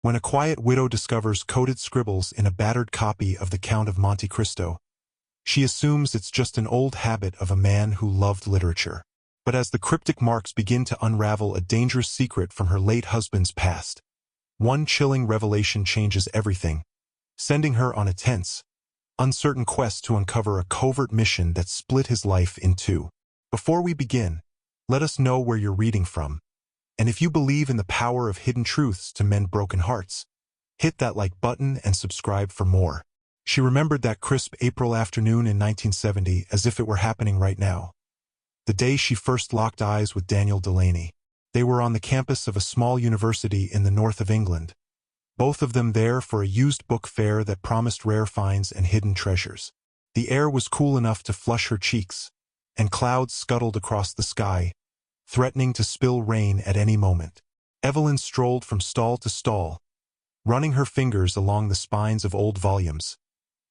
When a quiet widow discovers coded scribbles in a battered copy of The Count of Monte Cristo, she assumes it's just an old habit of a man who loved literature. But as the cryptic marks begin to unravel a dangerous secret from her late husband's past, one chilling revelation changes everything, sending her on a tense, uncertain quest to uncover a covert mission that split his life in two. Before we begin, let us know where you're reading from, and if you believe in the power of hidden truths to mend broken hearts, hit that like button and subscribe for more. She remembered that crisp April afternoon in 1970 as if it were happening right now. The day she first locked eyes with Daniel Delaney. They were on the campus of a small university in the north of England, both of them there for a used book fair that promised rare finds and hidden treasures. The air was cool enough to flush her cheeks, and clouds scuttled across the sky, threatening to spill rain at any moment. Evelyn strolled from stall to stall, running her fingers along the spines of old volumes,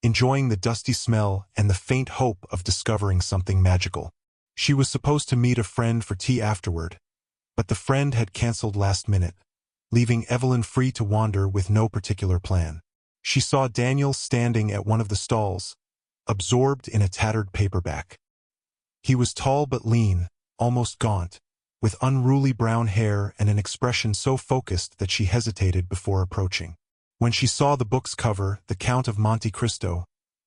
enjoying the dusty smell and the faint hope of discovering something magical. She was supposed to meet a friend for tea afterward, but the friend had canceled last minute, leaving Evelyn free to wander with no particular plan. She saw Daniel standing at one of the stalls, absorbed in a tattered paperback. He was tall but lean, almost gaunt, with unruly brown hair and an expression so focused that she hesitated before approaching. When she saw the book's cover, The Count of Monte Cristo,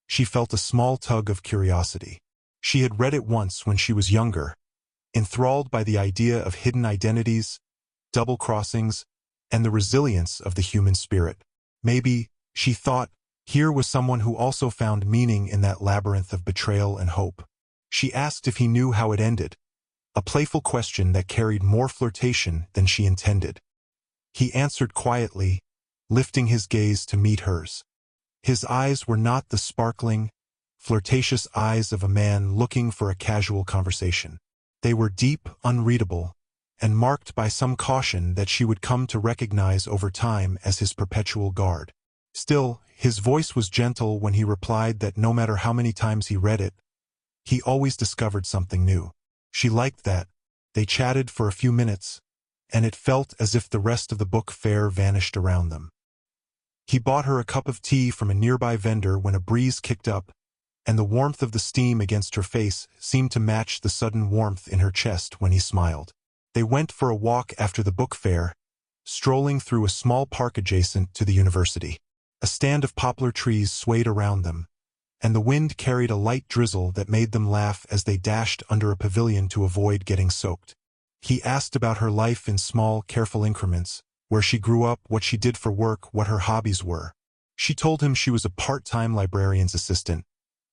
she felt a small tug of curiosity. She had read it once when she was younger, enthralled by the idea of hidden identities, double crossings, and the resilience of the human spirit. Maybe, she thought, here was someone who also found meaning in that labyrinth of betrayal and hope. She asked if he knew how it ended, a playful question that carried more flirtation than she intended. He answered quietly, lifting his gaze to meet hers. His eyes were not the sparkling, flirtatious eyes of a man looking for a casual conversation. They were deep, unreadable, and marked by some caution that she would come to recognize over time as his perpetual guard. Still, his voice was gentle when he replied that no matter how many times he read it, he always discovered something new. She liked that. They chatted for a few minutes, and it felt as if the rest of the book fair vanished around them. He bought her a cup of tea from a nearby vendor when a breeze kicked up, and the warmth of the steam against her face seemed to match the sudden warmth in her chest when he smiled. They went for a walk after the book fair, strolling through a small park adjacent to the university. A stand of poplar trees swayed around them, and the wind carried a light drizzle that made them laugh as they dashed under a pavilion to avoid getting soaked. He asked about her life in small, careful increments, where she grew up, what she did for work, what her hobbies were. She told him she was a part-time librarian's assistant,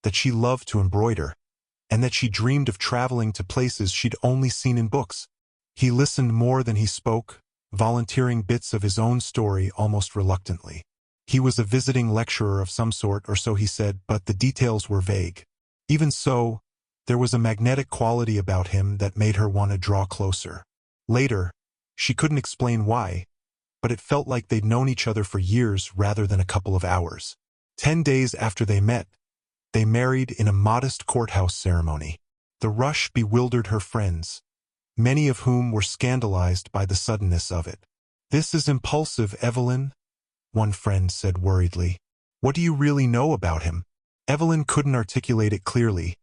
that she loved to embroider, and that she dreamed of traveling to places she'd only seen in books. He listened more than he spoke, volunteering bits of his own story almost reluctantly. He was a visiting lecturer of some sort, or so he said, but the details were vague. Even so, there was a magnetic quality about him that made her want to draw closer. Later, she couldn't explain why, but it felt like they'd known each other for years rather than a couple of hours. 10 days after they met, they married in a modest courthouse ceremony. The rush bewildered her friends, many of whom were scandalized by the suddenness of it. "This is impulsive, Evelyn," one friend said worriedly. "What do you really know about him?" Evelyn couldn't articulate it clearly,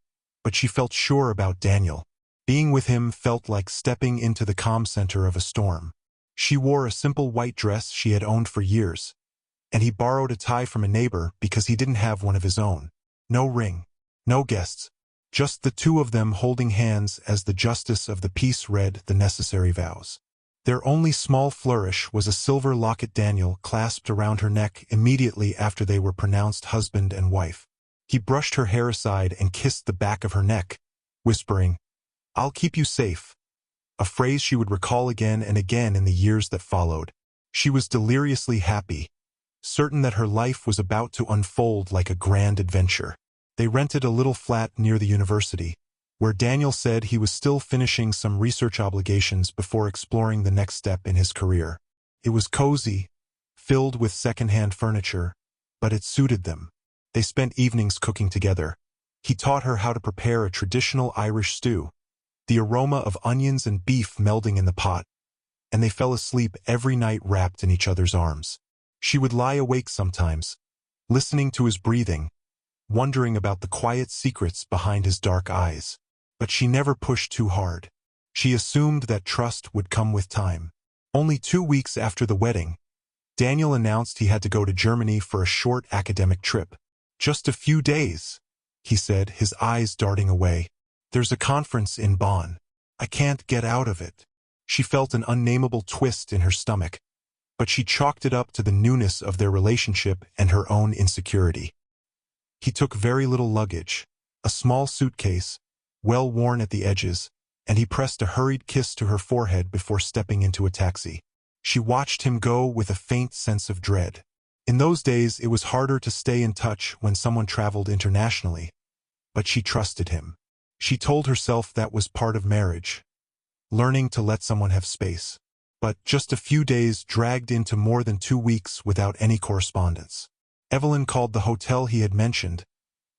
but she felt sure about Daniel. Being with him felt like stepping into the calm center of a storm. She wore a simple white dress she had owned for years, and he borrowed a tie from a neighbor because he didn't have one of his own. No ring, no guests, just the two of them holding hands as the justice of the peace read the necessary vows. Their only small flourish was a silver locket Daniel clasped around her neck immediately after they were pronounced husband and wife. He brushed her hair aside and kissed the back of her neck, whispering, "I'll keep you safe," a phrase she would recall again and again in the years that followed. She was deliriously happy, certain that her life was about to unfold like a grand adventure. They rented a little flat near the university, where Daniel said he was still finishing some research obligations before exploring the next step in his career. It was cozy, filled with second-hand furniture, but it suited them. They spent evenings cooking together. He taught her how to prepare a traditional Irish stew, the aroma of onions and beef melding in the pot, and they fell asleep every night wrapped in each other's arms. She would lie awake sometimes, listening to his breathing, wondering about the quiet secrets behind his dark eyes. But she never pushed too hard. She assumed that trust would come with time. Only 2 weeks after the wedding, Daniel announced he had to go to Germany for a short academic trip. "Just a few days," he said, his eyes darting away. "There's a conference in Bonn. I can't get out of it." She felt an unnameable twist in her stomach, but she chalked it up to the newness of their relationship and her own insecurity. He took very little luggage, a small suitcase, well worn at the edges, and he pressed a hurried kiss to her forehead before stepping into a taxi. She watched him go with a faint sense of dread. In those days, it was harder to stay in touch when someone traveled internationally, but she trusted him. She told herself that was part of marriage, learning to let someone have space. But just a few days dragged into more than 2 weeks without any correspondence. Evelyn called the hotel he had mentioned,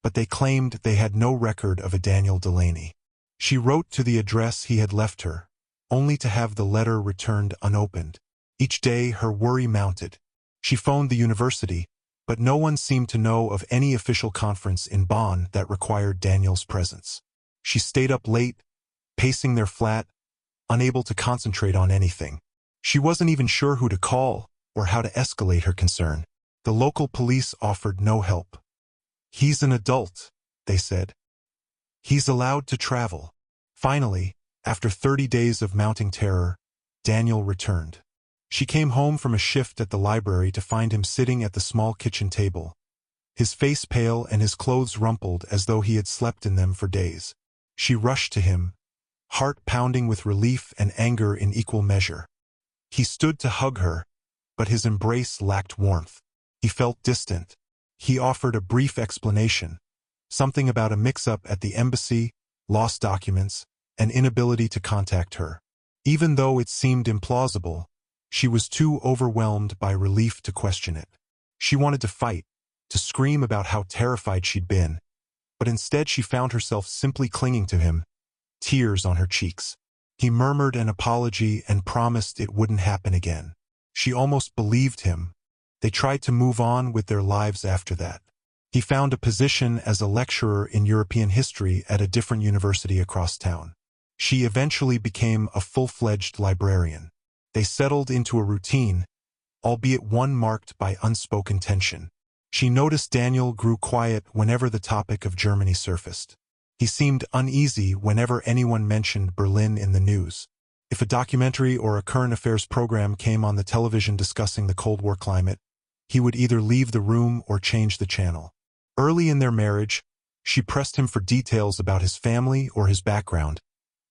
but they claimed they had no record of a Daniel Delaney. She wrote to the address he had left her, only to have the letter returned unopened. Each day her worry mounted. She phoned the university, but no one seemed to know of any official conference in Bonn that required Daniel's presence. She stayed up late, pacing their flat, unable to concentrate on anything. She wasn't even sure who to call or how to escalate her concern. The local police offered no help. "He's an adult," they said. "He's allowed to travel." Finally, after 30 days of mounting terror, Daniel returned. She came home from a shift at the library to find him sitting at the small kitchen table, his face pale and his clothes rumpled as though he had slept in them for days. She rushed to him, heart pounding with relief and anger in equal measure. He stood to hug her, but his embrace lacked warmth. He felt distant. He offered a brief explanation, something about a mix-up at the embassy, lost documents, and inability to contact her. Even though it seemed implausible, she was too overwhelmed by relief to question it. She wanted to fight, to scream about how terrified she'd been, but instead she found herself simply clinging to him, tears on her cheeks. He murmured an apology and promised it wouldn't happen again. She almost believed him. They tried to move on with their lives after that. He found a position as a lecturer in European history at a different university across town. She eventually became a full-fledged librarian. They settled into a routine, albeit one marked by unspoken tension. She noticed Daniel grew quiet whenever the topic of Germany surfaced. He seemed uneasy whenever anyone mentioned Berlin in the news. If a documentary or a current affairs program came on the television discussing the Cold War climate, he would either leave the room or change the channel. Early in their marriage, she pressed him for details about his family or his background,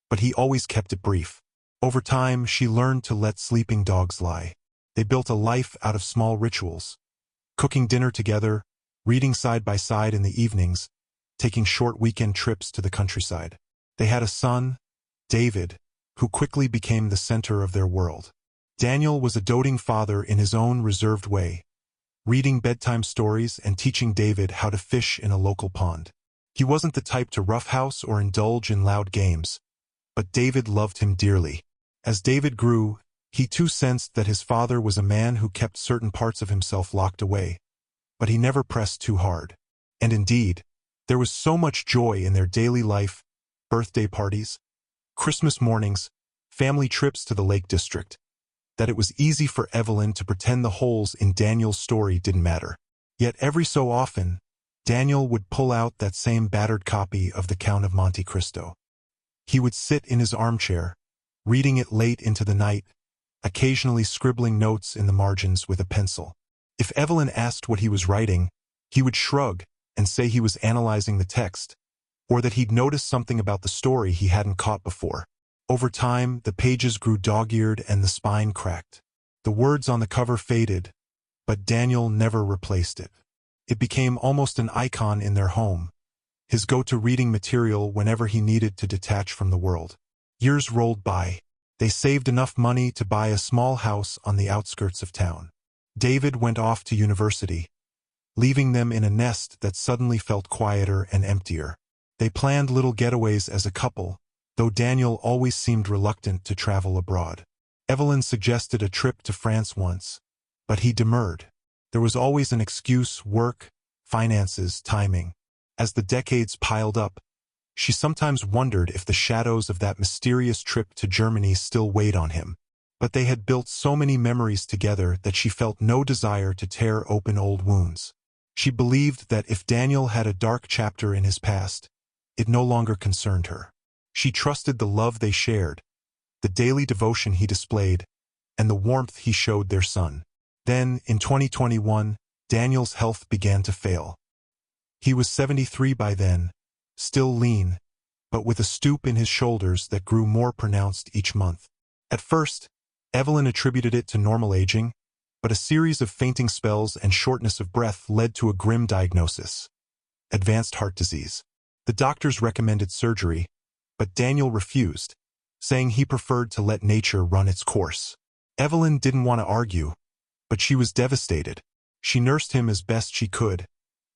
but he always kept it brief. Over time, she learned to let sleeping dogs lie. They built a life out of small rituals, cooking dinner together, reading side by side in the evenings, taking short weekend trips to the countryside. They had a son, David, who quickly became the center of their world. Daniel was a doting father in his own reserved way, reading bedtime stories and teaching David how to fish in a local pond. He wasn't the type to roughhouse or indulge in loud games, but David loved him dearly. As David grew, he too sensed that his father was a man who kept certain parts of himself locked away, but he never pressed too hard. And indeed, there was so much joy in their daily life, birthday parties, Christmas mornings, family trips to the Lake District, that it was easy for Evelyn to pretend the holes in Daniel's story didn't matter. Yet every so often, Daniel would pull out that same battered copy of The Count of Monte Cristo. He would sit in his armchair, reading it late into the night, occasionally scribbling notes in the margins with a pencil. If Evelyn asked what he was writing, he would shrug and say he was analyzing the text, or that he'd noticed something about the story he hadn't caught before. Over time, the pages grew dog-eared and the spine cracked. The words on the cover faded, but Daniel never replaced it. It became almost an icon in their home, his go-to reading material whenever he needed to detach from the world. Years rolled by. They saved enough money to buy a small house on the outskirts of town. David went off to university, leaving them in a nest that suddenly felt quieter and emptier. They planned little getaways as a couple, though Daniel always seemed reluctant to travel abroad. Evelyn suggested a trip to France once, but he demurred. There was always an excuse: work, finances, timing. As the decades piled up, she sometimes wondered if the shadows of that mysterious trip to Germany still weighed on him. But they had built so many memories together that she felt no desire to tear open old wounds. She believed that if Daniel had a dark chapter in his past, it no longer concerned her. She trusted the love they shared, the daily devotion he displayed, and the warmth he showed their son. Then, in 2021, Daniel's health began to fail. He was 73 by then, still lean, but with a stoop in his shoulders that grew more pronounced each month. At first, Evelyn attributed it to normal aging, but a series of fainting spells and shortness of breath led to a grim diagnosis: advanced heart disease. The doctors recommended surgery, but Daniel refused, saying he preferred to let nature run its course. Evelyn didn't want to argue, but she was devastated. She nursed him as best she could,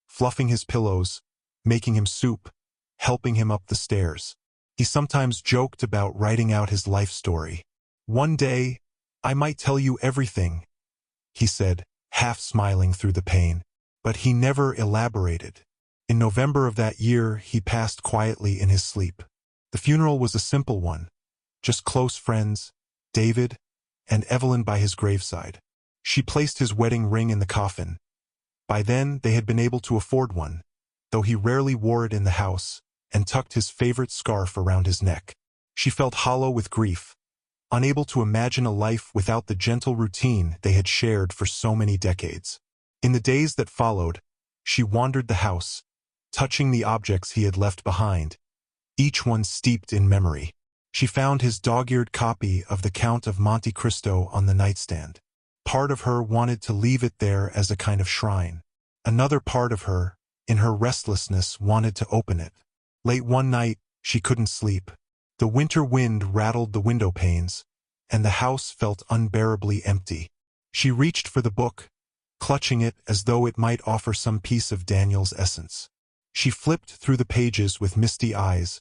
fluffing his pillows, making him soup, helping him up the stairs. He sometimes joked about writing out his life story. "One day, I might tell you everything," he said, half smiling through the pain. But he never elaborated. In November of that year, he passed quietly in his sleep. The funeral was a simple one, just close friends, David, and Evelyn by his graveside. She placed his wedding ring in the coffin. By then, they had been able to afford one, though he rarely wore it in the house, and tucked his favorite scarf around his neck. She felt hollow with grief, unable to imagine a life without the gentle routine they had shared for so many decades. In the days that followed, she wandered the house, touching the objects he had left behind, each one steeped in memory. She found his dog-eared copy of The Count of Monte Cristo on the nightstand. Part of her wanted to leave it there as a kind of shrine. Another part of her, in her restlessness, wanted to open it. Late one night, she couldn't sleep. The winter wind rattled the window panes, and the house felt unbearably empty. She reached for the book, clutching it as though it might offer some piece of Daniel's essence. She flipped through the pages with misty eyes,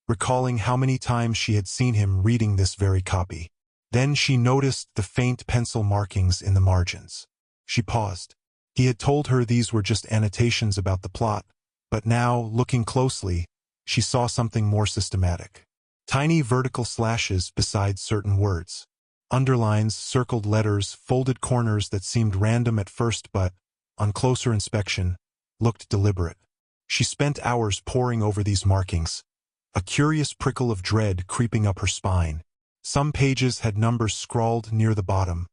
recalling how many times she had seen him reading this very copy. Then she noticed the faint pencil markings in the margins. She paused. He had told her these were just annotations about the plot, but now, looking closely, she saw something more systematic. Tiny vertical slashes beside certain words. Underlines, circled letters, folded corners that seemed random at first but, on closer inspection, looked deliberate. She spent hours poring over these markings, a curious prickle of dread creeping up her spine. Some pages had numbers scrawled near the bottom,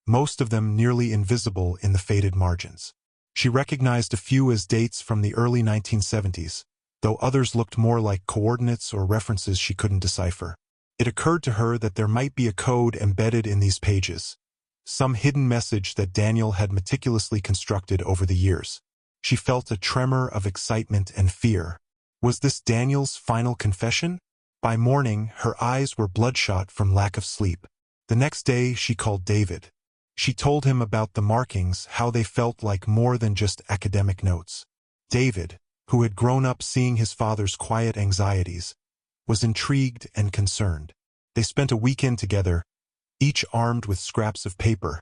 most of them nearly invisible in the faded margins. She recognized a few as dates from the early 1970s, though others looked more like coordinates or references she couldn't decipher. It occurred to her that there might be a code embedded in these pages, some hidden message that Daniel had meticulously constructed over the years. She felt a tremor of excitement and fear. Was this Daniel's final confession? By morning, her eyes were bloodshot from lack of sleep. The next day, she called David. She told him about the markings, how they felt like more than just academic notes. David, who had grown up seeing his father's quiet anxieties, was intrigued and concerned. They spent a weekend together, each armed with scraps of paper,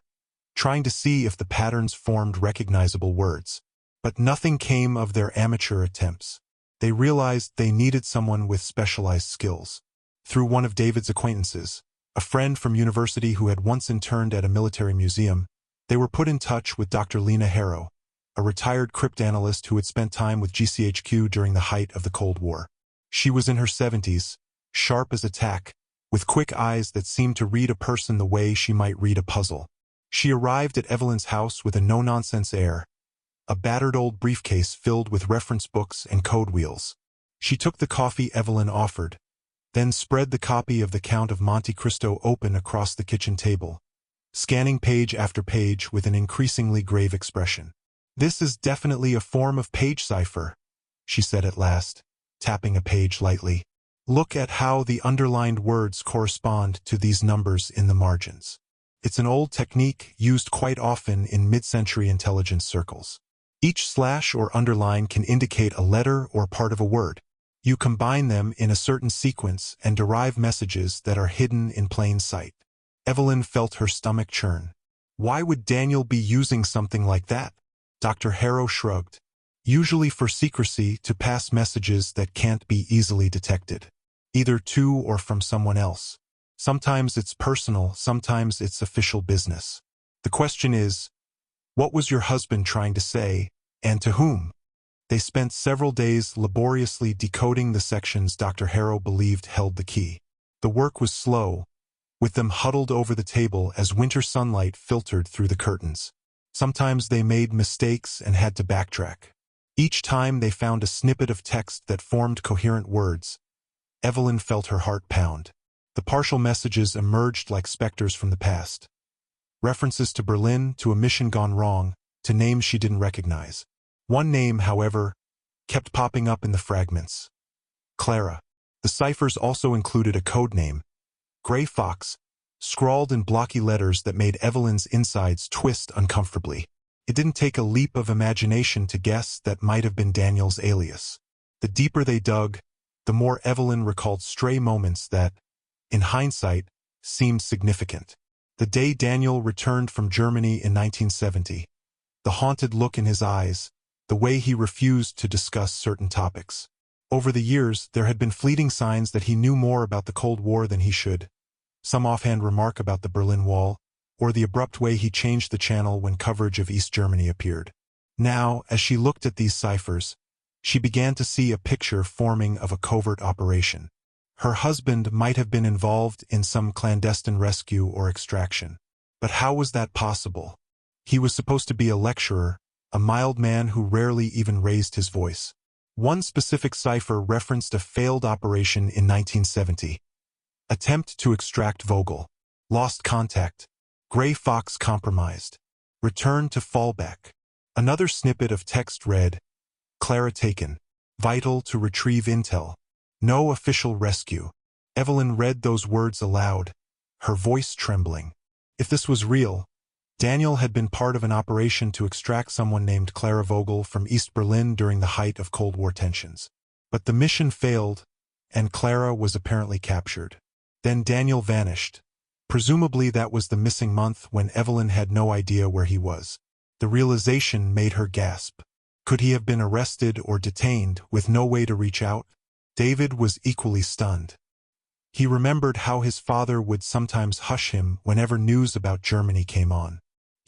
trying to see if the patterns formed recognizable words. But nothing came of their amateur attempts. They realized they needed someone with specialized skills. Through one of David's acquaintances, a friend from university who had once interned at a military museum, they were put in touch with Dr. Lena Harrow, a retired cryptanalyst who had spent time with GCHQ during the height of the Cold War. She was in her 70s, sharp as a tack, with quick eyes that seemed to read a person the way she might read a puzzle. She arrived at Evelyn's house with a no-nonsense air, a battered old briefcase filled with reference books and code wheels. She took the coffee Evelyn offered, then spread the copy of The Count of Monte Cristo open across the kitchen table, scanning page after page with an increasingly grave expression. "This is definitely a form of page cipher," she said at last, tapping a page lightly. "Look at how the underlined words correspond to these numbers in the margins. It's an old technique used quite often in mid-century intelligence circles. Each slash or underline can indicate a letter or part of a word. You combine them in a certain sequence and derive messages that are hidden in plain sight." Evelyn felt her stomach churn. Why would Daniel be using something like that? Dr. Harrow shrugged. Usually for secrecy to pass messages that can't be easily detected. Either to or from someone else. Sometimes it's personal, sometimes it's official business. The question is, what was your husband trying to say, and to whom? They spent several days laboriously decoding the sections Dr. Harrow believed held the key. The work was slow, with them huddled over the table as winter sunlight filtered through the curtains. Sometimes they made mistakes and had to backtrack. Each time they found a snippet of text that formed coherent words. Evelyn felt her heart pound. The partial messages emerged like specters from the past. References to Berlin, to a mission gone wrong, to names she didn't recognize. One name, however, kept popping up in the fragments. Clara. The ciphers also included a code name, Gray Fox, scrawled in blocky letters that made Evelyn's insides twist uncomfortably. It didn't take a leap of imagination to guess that might have been Daniel's alias. The deeper they dug, the more Evelyn recalled stray moments that, in hindsight, seemed significant. The day Daniel returned from Germany in 1970. The haunted look in his eyes, the way he refused to discuss certain topics. Over the years, there had been fleeting signs that he knew more about the Cold War than he should. Some offhand remark about the Berlin Wall, or the abrupt way he changed the channel when coverage of East Germany appeared. Now, as she looked at these ciphers, she began to see a picture forming of a covert operation. Her husband might have been involved in some clandestine rescue or extraction. But how was that possible? He was supposed to be a lecturer, a mild man who rarely even raised his voice. One specific cipher referenced a failed operation in 1970. Attempt to extract Vogel. Lost contact. Gray Fox compromised. Return to fallback. Another snippet of text read, Clara taken. Vital to retrieve intel. No official rescue. Evelyn read those words aloud, her voice trembling. If this was real, Daniel had been part of an operation to extract someone named Clara Vogel from East Berlin during the height of Cold War tensions. But the mission failed, and Clara was apparently captured. Then Daniel vanished. Presumably that was the missing month when Evelyn had no idea where he was. The realization made her gasp. Could he have been arrested or detained with no way to reach out? David was equally stunned. He remembered how his father would sometimes hush him whenever news about Germany came on.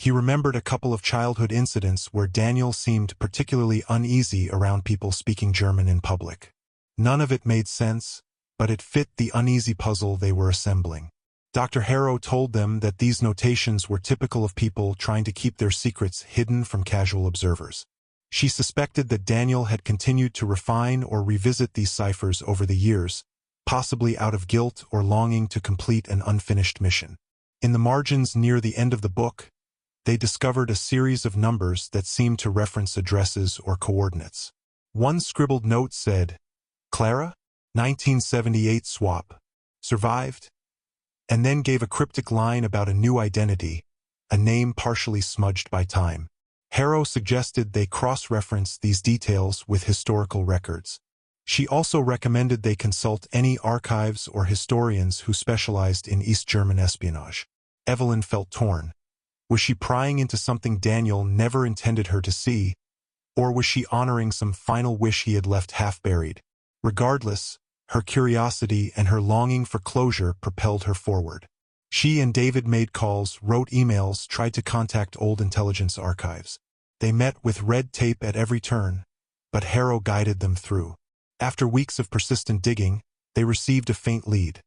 He remembered a couple of childhood incidents where Daniel seemed particularly uneasy around people speaking German in public. None of it made sense, but it fit the uneasy puzzle they were assembling. Dr. Harrow told them that these notations were typical of people trying to keep their secrets hidden from casual observers. She suspected that Daniel had continued to refine or revisit these ciphers over the years, possibly out of guilt or longing to complete an unfinished mission. In the margins near the end of the book, they discovered a series of numbers that seemed to reference addresses or coordinates. One scribbled note said, Clara, 1978 swap, survived, and then gave a cryptic line about a new identity, a name partially smudged by time. Harrow suggested they cross-reference these details with historical records. She also recommended they consult any archives or historians who specialized in East German espionage. Evelyn felt torn. Was she prying into something Daniel never intended her to see, or was she honoring some final wish he had left half-buried? Regardless, her curiosity and her longing for closure propelled her forward. She and David made calls, wrote emails, tried to contact old intelligence archives. They met with red tape at every turn, but Harrow guided them through. After weeks of persistent digging, they received a faint lead.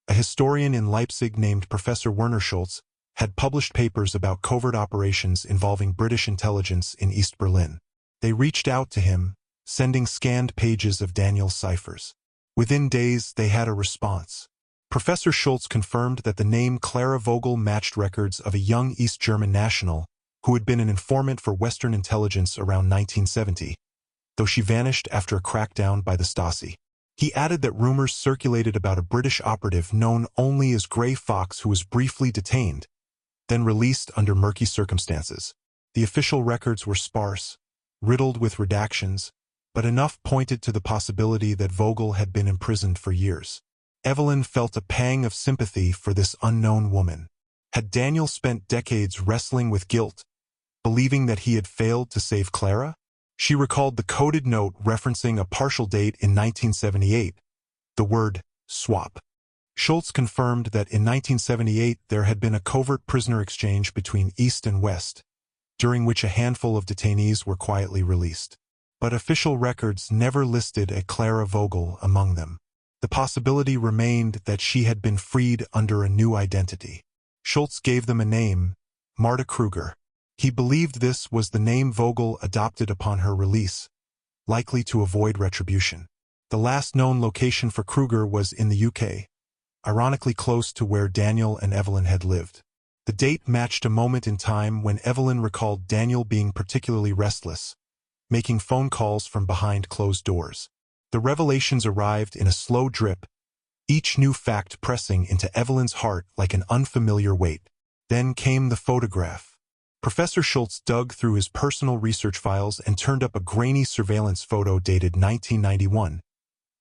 A historian in Leipzig named Professor Werner Schultz had published papers about covert operations involving British intelligence in East Berlin. They reached out to him, sending scanned pages of Daniel's ciphers. Within days, they had a response. Professor Schultz confirmed that the name Clara Vogel matched records of a young East German national who had been an informant for Western intelligence around 1970, though she vanished after a crackdown by the Stasi. He added that rumors circulated about a British operative known only as Gray Fox who was briefly detained, then released under murky circumstances. The official records were sparse, riddled with redactions, but enough pointed to the possibility that Vogel had been imprisoned for years. Evelyn felt a pang of sympathy for this unknown woman. Had Daniel spent decades wrestling with guilt, believing that he had failed to save Clara? She recalled the coded note referencing a partial date in 1978, the word swap. Schultz confirmed that in 1978 there had been a covert prisoner exchange between East and West, during which a handful of detainees were quietly released. But official records never listed a Clara Vogel among them. The possibility remained that she had been freed under a new identity. Schultz gave them a name, Marta Kruger. He believed this was the name Vogel adopted upon her release, likely to avoid retribution. The last known location for Kruger was in the UK, ironically close to where Daniel and Evelyn had lived. The date matched a moment in time when Evelyn recalled Daniel being particularly restless, making phone calls from behind closed doors. The revelations arrived in a slow drip, each new fact pressing into Evelyn's heart like an unfamiliar weight. Then came the photograph. Professor Schultz dug through his personal research files and turned up a grainy surveillance photo dated 1991,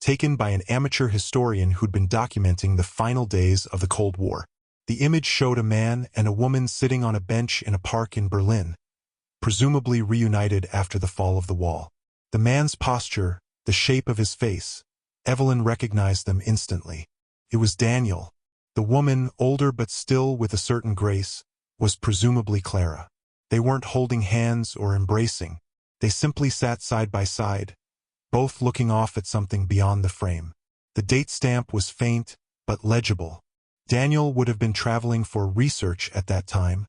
taken by an amateur historian who'd been documenting the final days of the Cold War. The image showed a man and a woman sitting on a bench in a park in Berlin, presumably reunited after the fall of the wall. The man's posture, the shape of his face, Evelyn recognized them instantly. It was Daniel. The woman, older but still with a certain grace, was presumably Clara. They weren't holding hands or embracing. They simply sat side by side, both looking off at something beyond the frame. The date stamp was faint, but legible. Daniel would have been traveling for research at that time,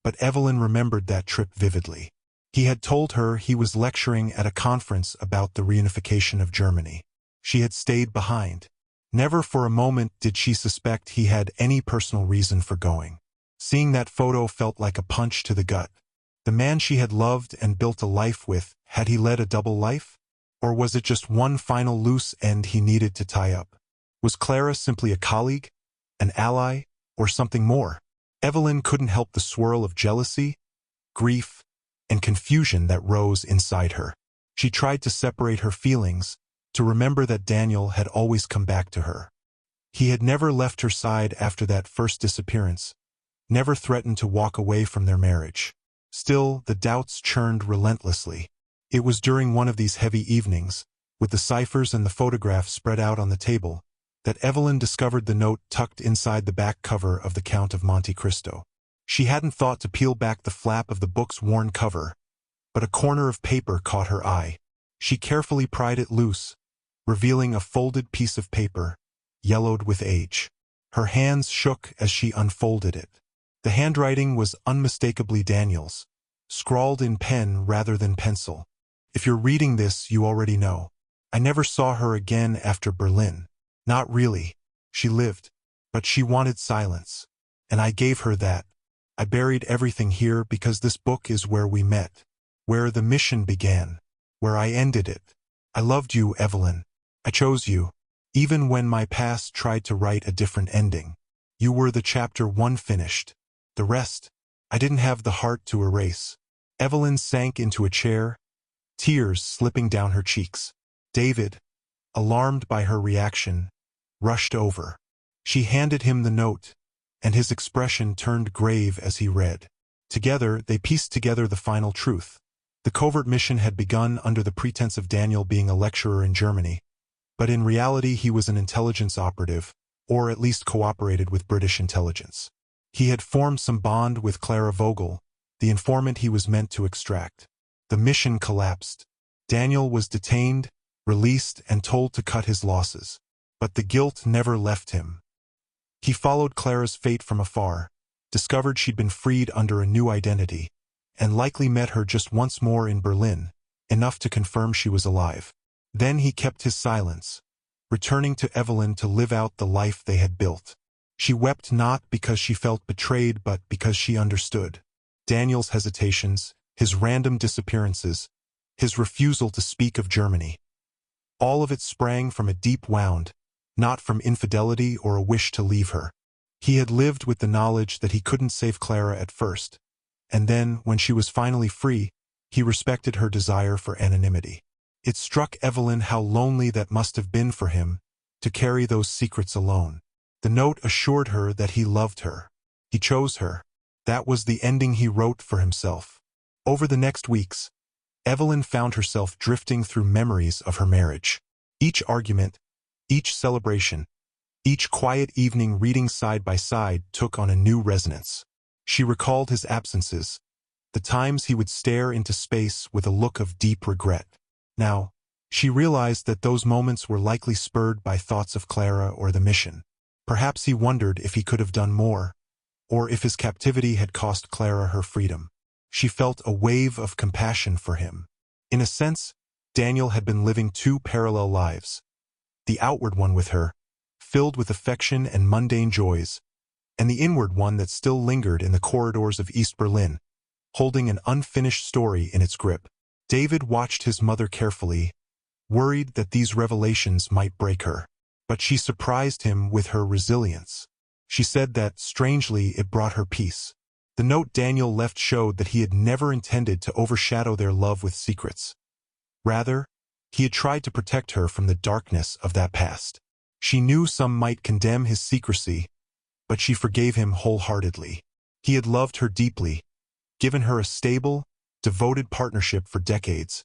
but Evelyn remembered that trip vividly. He had told her he was lecturing at a conference about the reunification of Germany. She had stayed behind. Never for a moment did she suspect he had any personal reason for going. Seeing that photo felt like a punch to the gut. The man she had loved and built a life with, had he led a double life? Or was it just one final loose end he needed to tie up? Was Clara simply a colleague, an ally, or something more? Evelyn couldn't help the swirl of jealousy, grief, and confusion that rose inside her. She tried to separate her feelings, to remember that Daniel had always come back to her. He had never left her side after that first disappearance, never threatened to walk away from their marriage. Still, the doubts churned relentlessly. It was during one of these heavy evenings, with the ciphers and the photographs spread out on the table, that Evelyn discovered the note tucked inside the back cover of The Count of Monte Cristo. She hadn't thought to peel back the flap of the book's worn cover, but a corner of paper caught her eye. She carefully pried it loose, revealing a folded piece of paper, yellowed with age. Her hands shook as she unfolded it. The handwriting was unmistakably Daniel's, scrawled in pen rather than pencil. If you're reading this, you already know. I never saw her again after Berlin. Not really. She lived. But she wanted silence. And I gave her that. I buried everything here because this book is where we met. Where the mission began. Where I ended it. I loved you, Evelyn. I chose you. Even when my past tried to write a different ending. You were the chapter 1 finished. The rest, I didn't have the heart to erase. Evelyn sank into a chair, tears slipping down her cheeks. David, alarmed by her reaction, rushed over. She handed him the note, and his expression turned grave as he read. Together, they pieced together the final truth. The covert mission had begun under the pretense of Daniel being a lecturer in Germany, but in reality he was an intelligence operative, or at least cooperated with British intelligence. He had formed some bond with Clara Vogel, the informant he was meant to extract. The mission collapsed. Daniel was detained, released, and told to cut his losses. But the guilt never left him. He followed Clara's fate from afar, discovered she'd been freed under a new identity, and likely met her just once more in Berlin, enough to confirm she was alive. Then he kept his silence, returning to Evelyn to live out the life they had built. She wept not because she felt betrayed but because she understood. Daniel's hesitations, his random disappearances, his refusal to speak of Germany. All of it sprang from a deep wound, not from infidelity or a wish to leave her. He had lived with the knowledge that he couldn't save Clara at first, and then, when she was finally free, he respected her desire for anonymity. It struck Evelyn how lonely that must have been for him, to carry those secrets alone. The note assured her that he loved her. He chose her. That was the ending he wrote for himself. Over the next weeks, Evelyn found herself drifting through memories of her marriage. Each argument, each celebration, each quiet evening reading side by side took on a new resonance. She recalled his absences, the times he would stare into space with a look of deep regret. Now, she realized that those moments were likely spurred by thoughts of Clara or the mission. Perhaps he wondered if he could have done more, or if his captivity had cost Clara her freedom. She felt a wave of compassion for him. In a sense, Daniel had been living two parallel lives. The outward one with her, filled with affection and mundane joys, and the inward one that still lingered in the corridors of East Berlin, holding an unfinished story in its grip. David watched his mother carefully, worried that these revelations might break her. But she surprised him with her resilience. She said that, strangely, it brought her peace. The note Daniel left showed that he had never intended to overshadow their love with secrets. Rather, he had tried to protect her from the darkness of that past. She knew some might condemn his secrecy, but she forgave him wholeheartedly. He had loved her deeply, given her a stable, devoted partnership for decades,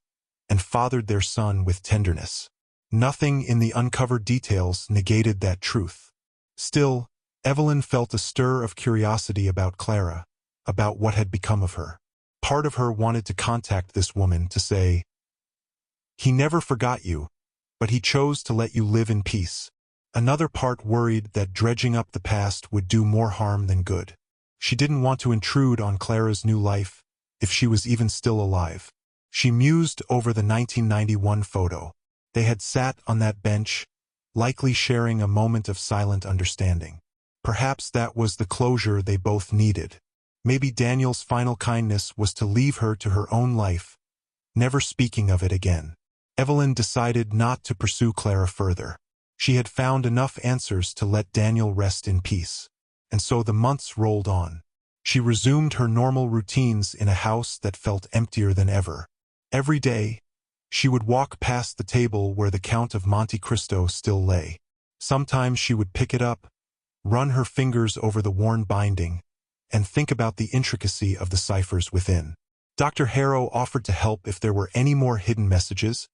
and fathered their son with tenderness. Nothing in the uncovered details negated that truth. Still, Evelyn felt a stir of curiosity about Clara, about what had become of her. Part of her wanted to contact this woman to say, "He never forgot you, but he chose to let you live in peace." Another part worried that dredging up the past would do more harm than good. She didn't want to intrude on Clara's new life, if she was even still alive. She mused over the 1991 photo. They had sat on that bench, likely sharing a moment of silent understanding. Perhaps that was the closure they both needed. Maybe Daniel's final kindness was to leave her to her own life, never speaking of it again. Evelyn decided not to pursue Clara further. She had found enough answers to let Daniel rest in peace. And so the months rolled on. She resumed her normal routines in a house that felt emptier than ever. Every day, she would walk past the table where the Count of Monte Cristo still lay. Sometimes she would pick it up, run her fingers over the worn binding, and think about the intricacy of the ciphers within. Dr. Harrow offered to help if there were any more hidden messages,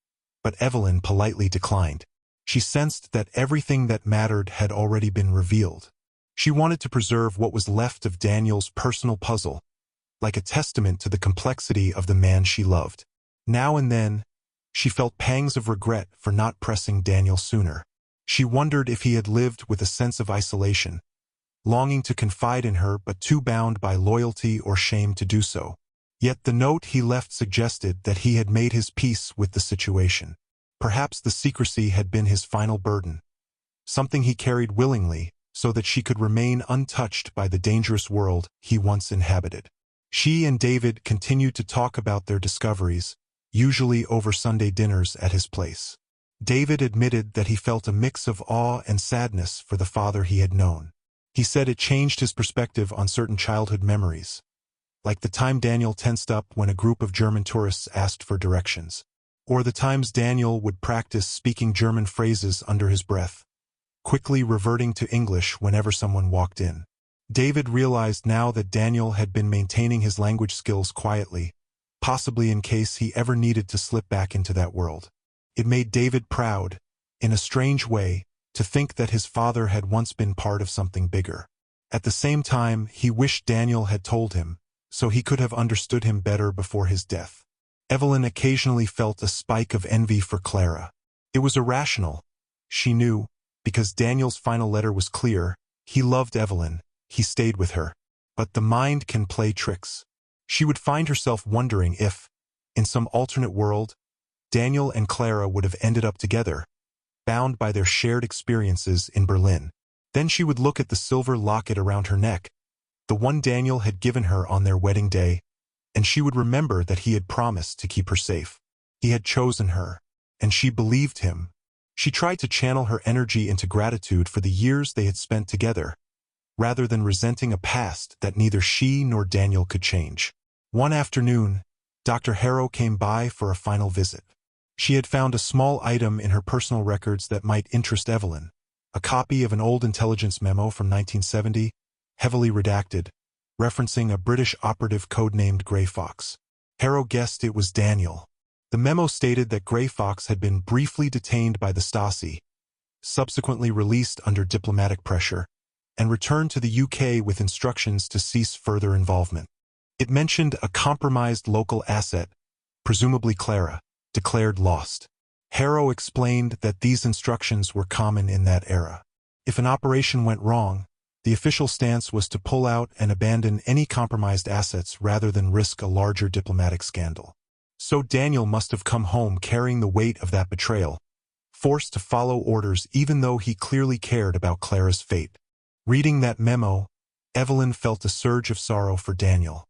but Evelyn politely declined. She sensed that everything that mattered had already been revealed. She wanted to preserve what was left of Daniel's personal puzzle, like a testament to the complexity of the man she loved. Now and then, she felt pangs of regret for not pressing Daniel sooner. She wondered if he had lived with a sense of isolation, longing to confide in her but too bound by loyalty or shame to do so. Yet the note he left suggested that he had made his peace with the situation. Perhaps the secrecy had been his final burden, something he carried willingly so that she could remain untouched by the dangerous world he once inhabited. She and David continued to talk about their discoveries, usually over Sunday dinners at his place. David admitted that he felt a mix of awe and sadness for the father he had known. He said it changed his perspective on certain childhood memories, like the time Daniel tensed up when a group of German tourists asked for directions, or the times Daniel would practice speaking German phrases under his breath, quickly reverting to English whenever someone walked in. David realized now that Daniel had been maintaining his language skills quietly, possibly in case he ever needed to slip back into that world. It made David proud, in a strange way, to think that his father had once been part of something bigger. At the same time, he wished Daniel had told him, so he could have understood him better before his death. Evelyn occasionally felt a spike of envy for Clara. It was irrational, she knew, because Daniel's final letter was clear. He loved Evelyn, he stayed with her. But the mind can play tricks. She would find herself wondering if, in some alternate world, Daniel and Clara would have ended up together, bound by their shared experiences in Berlin. Then she would look at the silver locket around her neck, the one Daniel had given her on their wedding day, and she would remember that he had promised to keep her safe. He had chosen her, and she believed him. She tried to channel her energy into gratitude for the years they had spent together, rather than resenting a past that neither she nor Daniel could change. One afternoon, Dr. Harrow came by for a final visit. She had found a small item in her personal records that might interest Evelyn, a copy of an old intelligence memo from 1970, heavily redacted, referencing a British operative codenamed Grey Fox. Harrow guessed it was Daniel. The memo stated that Grey Fox had been briefly detained by the Stasi, subsequently released under diplomatic pressure, and returned to the UK with instructions to cease further involvement. It mentioned a compromised local asset, presumably Clara, declared lost. Harrow explained that these instructions were common in that era. If an operation went wrong, the official stance was to pull out and abandon any compromised assets rather than risk a larger diplomatic scandal. So Daniel must have come home carrying the weight of that betrayal, forced to follow orders even though he clearly cared about Clara's fate. Reading that memo, Evelyn felt a surge of sorrow for Daniel.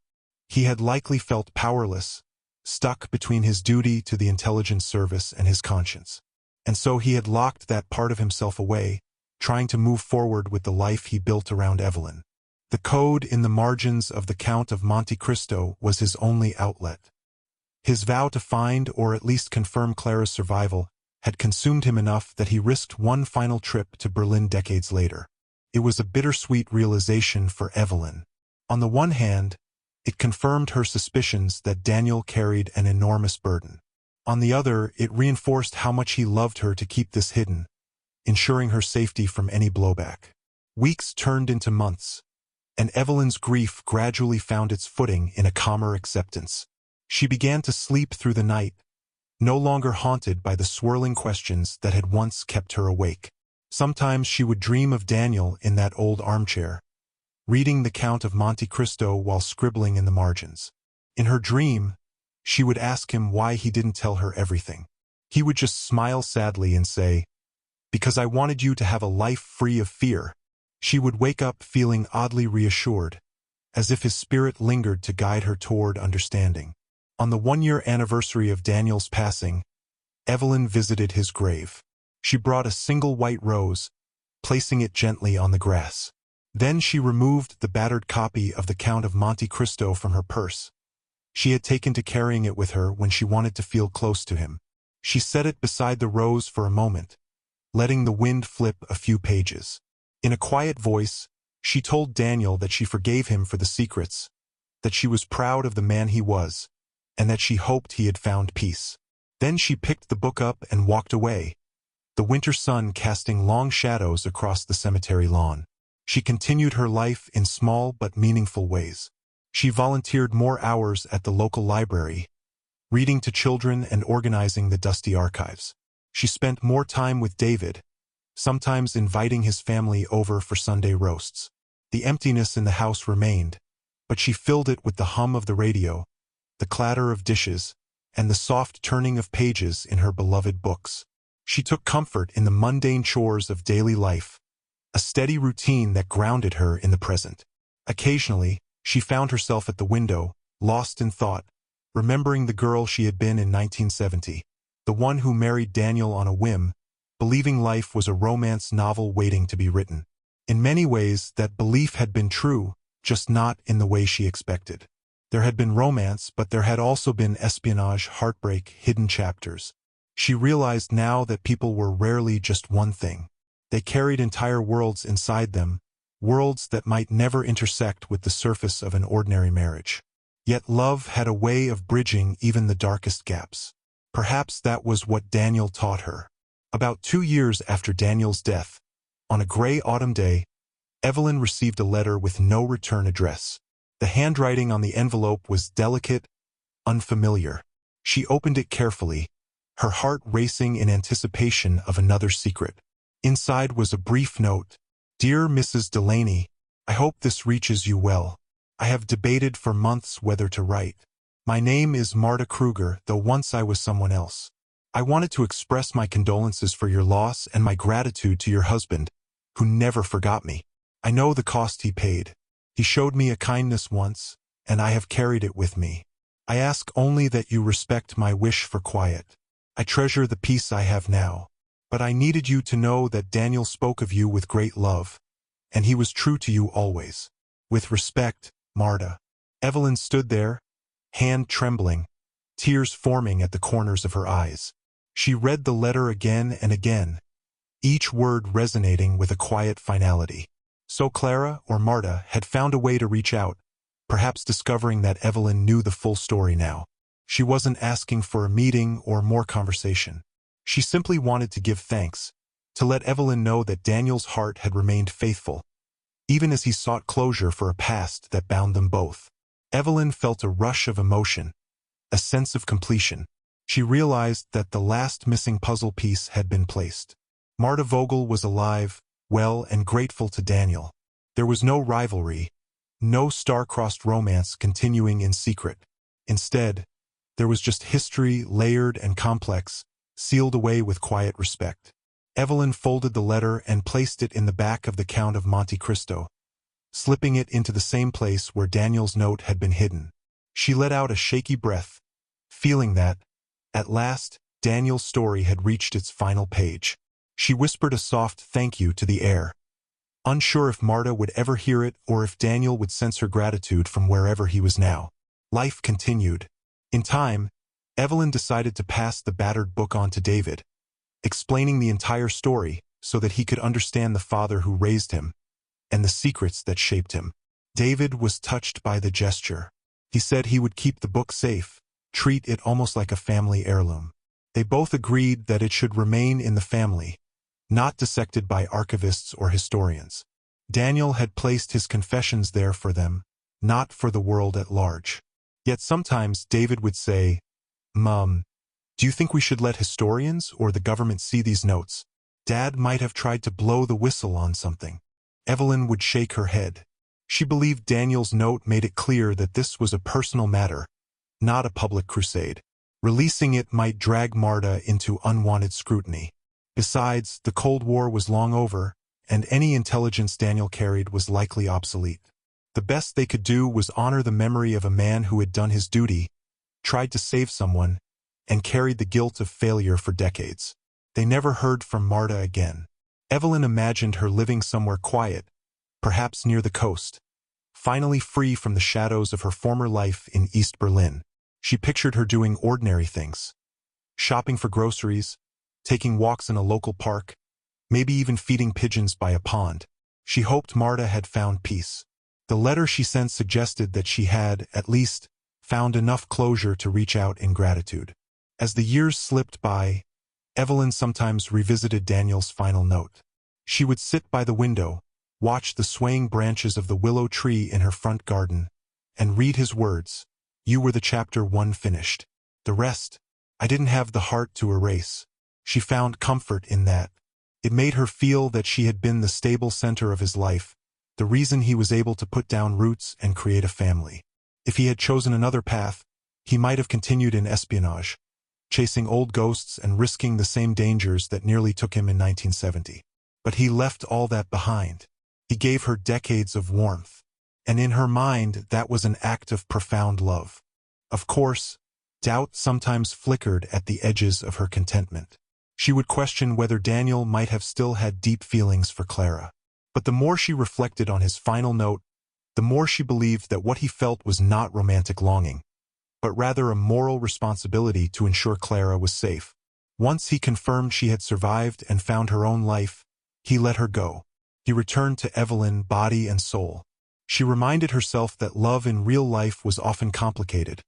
He had likely felt powerless, stuck between his duty to the intelligence service and his conscience. And so he had locked that part of himself away, trying to move forward with the life he built around Evelyn. The code in the margins of the Count of Monte Cristo was his only outlet. His vow to find or at least confirm Clara's survival had consumed him enough that he risked one final trip to Berlin decades later. It was a bittersweet realization for Evelyn. On the one hand, it confirmed her suspicions that Daniel carried an enormous burden. On the other, it reinforced how much he loved her to keep this hidden, ensuring her safety from any blowback. Weeks turned into months, and Evelyn's grief gradually found its footing in a calmer acceptance. She began to sleep through the night, no longer haunted by the swirling questions that had once kept her awake. Sometimes she would dream of Daniel in that old armchair, reading the Count of Monte Cristo while scribbling in the margins. In her dream, she would ask him why he didn't tell her everything. He would just smile sadly and say, "Because I wanted you to have a life free of fear." She would wake up feeling oddly reassured, as if his spirit lingered to guide her toward understanding. On the one-year anniversary of Daniel's passing, Evelyn visited his grave. She brought a single white rose, placing it gently on the grass. Then she removed the battered copy of the Count of Monte Cristo from her purse. She had taken to carrying it with her when she wanted to feel close to him. She set it beside the rose for a moment, letting the wind flip a few pages. In a quiet voice, she told Daniel that she forgave him for the secrets, that she was proud of the man he was, and that she hoped he had found peace. Then she picked the book up and walked away, the winter sun casting long shadows across the cemetery lawn. She continued her life in small but meaningful ways. She volunteered more hours at the local library, reading to children and organizing the dusty archives. She spent more time with David, sometimes inviting his family over for Sunday roasts. The emptiness in the house remained, but she filled it with the hum of the radio, the clatter of dishes, and the soft turning of pages in her beloved books. She took comfort in the mundane chores of daily life, a steady routine that grounded her in the present. Occasionally, she found herself at the window, lost in thought, remembering the girl she had been in 1970, the one who married Daniel on a whim, believing life was a romance novel waiting to be written. In many ways, that belief had been true, just not in the way she expected. There had been romance, but there had also been espionage, heartbreak, hidden chapters. She realized now that people were rarely just one thing. They carried entire worlds inside them, worlds that might never intersect with the surface of an ordinary marriage. Yet love had a way of bridging even the darkest gaps. Perhaps that was what Daniel taught her. About 2 years after Daniel's death, on a gray autumn day, Evelyn received a letter with no return address. The handwriting on the envelope was delicate, unfamiliar. She opened it carefully, her heart racing in anticipation of another secret. Inside was a brief note. "Dear Mrs. Delaney, I hope this reaches you well. I have debated for months whether to write. My name is Marta Kruger, though once I was someone else. I wanted to express my condolences for your loss and my gratitude to your husband, who never forgot me. I know the cost he paid. He showed me a kindness once, and I have carried it with me. I ask only that you respect my wish for quiet. I treasure the peace I have now. But I needed you to know that Daniel spoke of you with great love, and he was true to you always. With respect, Marta." Evelyn stood there, hand trembling, tears forming at the corners of her eyes. She read the letter again and again, each word resonating with a quiet finality. So Clara, or Marta, had found a way to reach out, perhaps discovering that Evelyn knew the full story now. She wasn't asking for a meeting or more conversation. She simply wanted to give thanks, to let Evelyn know that Daniel's heart had remained faithful, even as he sought closure for a past that bound them both. Evelyn felt a rush of emotion, a sense of completion. She realized that the last missing puzzle piece had been placed. Marta Vogel was alive, well, and grateful to Daniel. There was no rivalry, no star-crossed romance continuing in secret. Instead, there was just history, layered and complex, sealed away with quiet respect. Evelyn folded the letter and placed it in the back of the Count of Monte Cristo, slipping it into the same place where Daniel's note had been hidden. She let out a shaky breath, feeling that, at last, Daniel's story had reached its final page. She whispered a soft thank you to the air, unsure if Marta would ever hear it or if Daniel would sense her gratitude from wherever he was now. Life continued. In time, Evelyn decided to pass the battered book on to David, explaining the entire story so that he could understand the father who raised him and the secrets that shaped him. David was touched by the gesture. He said he would keep the book safe, treat it almost like a family heirloom. They both agreed that it should remain in the family, not dissected by archivists or historians. Daniel had placed his confessions there for them, not for the world at large. Yet sometimes David would say, "Mom, do you think we should let historians or the government see these notes? Dad might have tried to blow the whistle on something." Evelyn would shake her head. She believed Daniel's note made it clear that this was a personal matter, not a public crusade. Releasing it might drag Marta into unwanted scrutiny. Besides, the Cold War was long over, and any intelligence Daniel carried was likely obsolete. The best they could do was honor the memory of a man who had done his duty, tried to save someone, and carried the guilt of failure for decades. They never heard from Marta again. Evelyn imagined her living somewhere quiet, perhaps near the coast, finally free from the shadows of her former life in East Berlin. She pictured her doing ordinary things, shopping for groceries, taking walks in a local park, maybe even feeding pigeons by a pond. She hoped Marta had found peace. The letter she sent suggested that she had, at least, found enough closure to reach out in gratitude. As the years slipped by, Evelyn sometimes revisited Daniel's final note. She would sit by the window, watch the swaying branches of the willow tree in her front garden, and read his words. "You were the chapter 1 finished. The rest, I didn't have the heart to erase." She found comfort in that. It made her feel that she had been the stable center of his life, the reason he was able to put down roots and create a family. If he had chosen another path, he might have continued in espionage, chasing old ghosts and risking the same dangers that nearly took him in 1970. But he left all that behind. He gave her decades of warmth, and in her mind that was an act of profound love. Of course, doubt sometimes flickered at the edges of her contentment. She would question whether Daniel might have still had deep feelings for Clara. But the more she reflected on his final note, the more she believed that what he felt was not romantic longing, but rather a moral responsibility to ensure Clara was safe. Once he confirmed she had survived and found her own life, he let her go. He returned to Evelyn, body and soul. She reminded herself that love in real life was often complicated,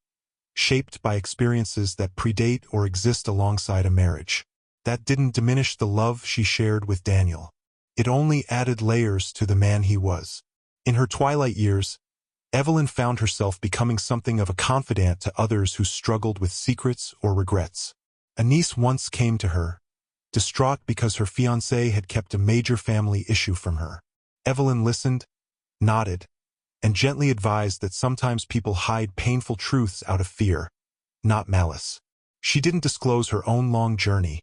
shaped by experiences that predate or exist alongside a marriage. That didn't diminish the love she shared with Daniel. It only added layers to the man he was. In her twilight years, Evelyn found herself becoming something of a confidant to others who struggled with secrets or regrets. A niece once came to her, distraught because her fiancé had kept a major family issue from her. Evelyn listened, nodded, and gently advised that sometimes people hide painful truths out of fear, not malice. She didn't disclose her own long journey,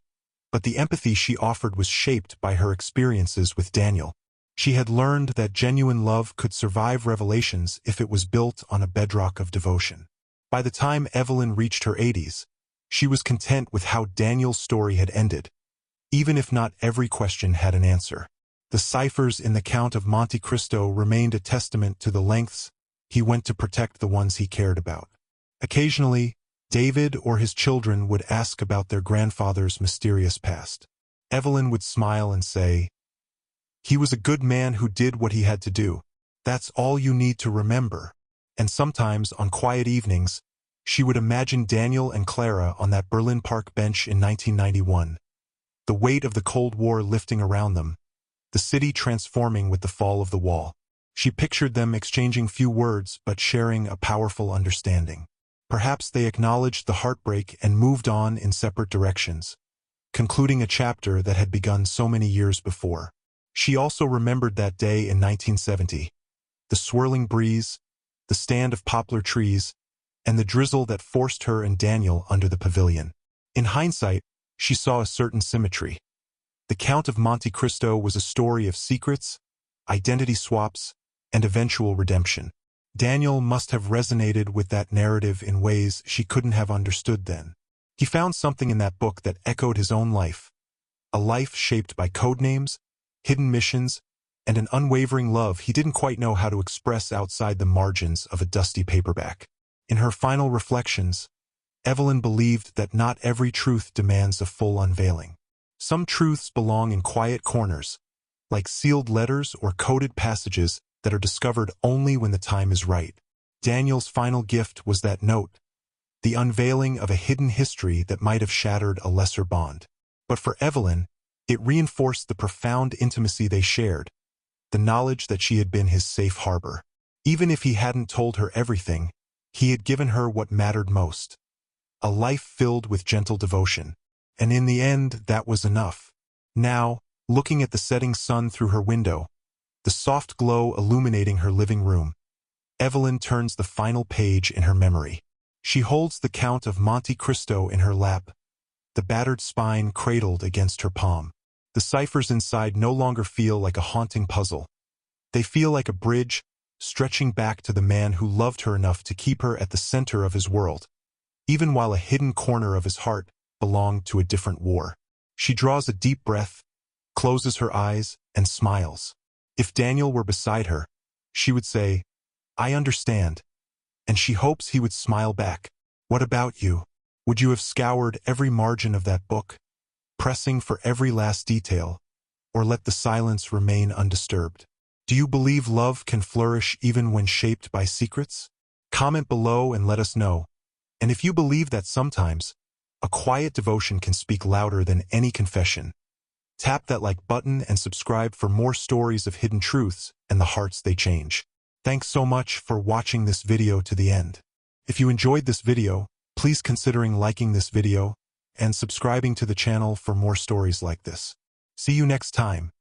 but the empathy she offered was shaped by her experiences with Daniel. She had learned that genuine love could survive revelations if it was built on a bedrock of devotion. By the time Evelyn reached her 80s, she was content with how Daniel's story had ended, even if not every question had an answer. The ciphers in the Count of Monte Cristo remained a testament to the lengths he went to protect the ones he cared about. Occasionally, David or his children would ask about their grandfather's mysterious past. Evelyn would smile and say, He was a good man who did what he had to do. That's all you need to remember. And sometimes, on quiet evenings, she would imagine Daniel and Clara on that Berlin Park bench in 1991. The weight of the Cold War lifting around them, the city transforming with the fall of the wall. She pictured them exchanging few words but sharing a powerful understanding. Perhaps they acknowledged the heartbreak and moved on in separate directions, concluding a chapter that had begun so many years before. She also remembered that day in 1970, the swirling breeze, the stand of poplar trees, and the drizzle that forced her and Daniel under the pavilion. In hindsight, she saw a certain symmetry. The Count of Monte Cristo was a story of secrets, identity swaps, and eventual redemption. Daniel must have resonated with that narrative in ways she couldn't have understood then. He found something in that book that echoed his own life, a life shaped by codenames, hidden missions, and an unwavering love he didn't quite know how to express outside the margins of a dusty paperback. In her final reflections, Evelyn believed that not every truth demands a full unveiling. Some truths belong in quiet corners, like sealed letters or coded passages that are discovered only when the time is right. Daniel's final gift was that note, the unveiling of a hidden history that might have shattered a lesser bond. But for Evelyn, it reinforced the profound intimacy they shared, the knowledge that she had been his safe harbor. Even if he hadn't told her everything, he had given her what mattered most, a life filled with gentle devotion. And in the end, that was enough. Now, looking at the setting sun through her window, the soft glow illuminating her living room, Evelyn turns the final page in her memory. She holds the Count of Monte Cristo in her lap, the battered spine cradled against her palm. The ciphers inside no longer feel like a haunting puzzle. They feel like a bridge, stretching back to the man who loved her enough to keep her at the center of his world, even while a hidden corner of his heart belonged to a different war. She draws a deep breath, closes her eyes, and smiles. If Daniel were beside her, she would say, "I understand," and she hopes he would smile back. What about you? Would you have scoured every margin of that book, pressing for every last detail, or let the silence remain undisturbed? Do you believe love can flourish even when shaped by secrets? Comment below and let us know. And if you believe that sometimes, a quiet devotion can speak louder than any confession, tap that like button and subscribe for more stories of hidden truths and the hearts they change. Thanks so much for watching this video to the end. If you enjoyed this video, please consider liking this video and subscribing to the channel for more stories like this. See you next time.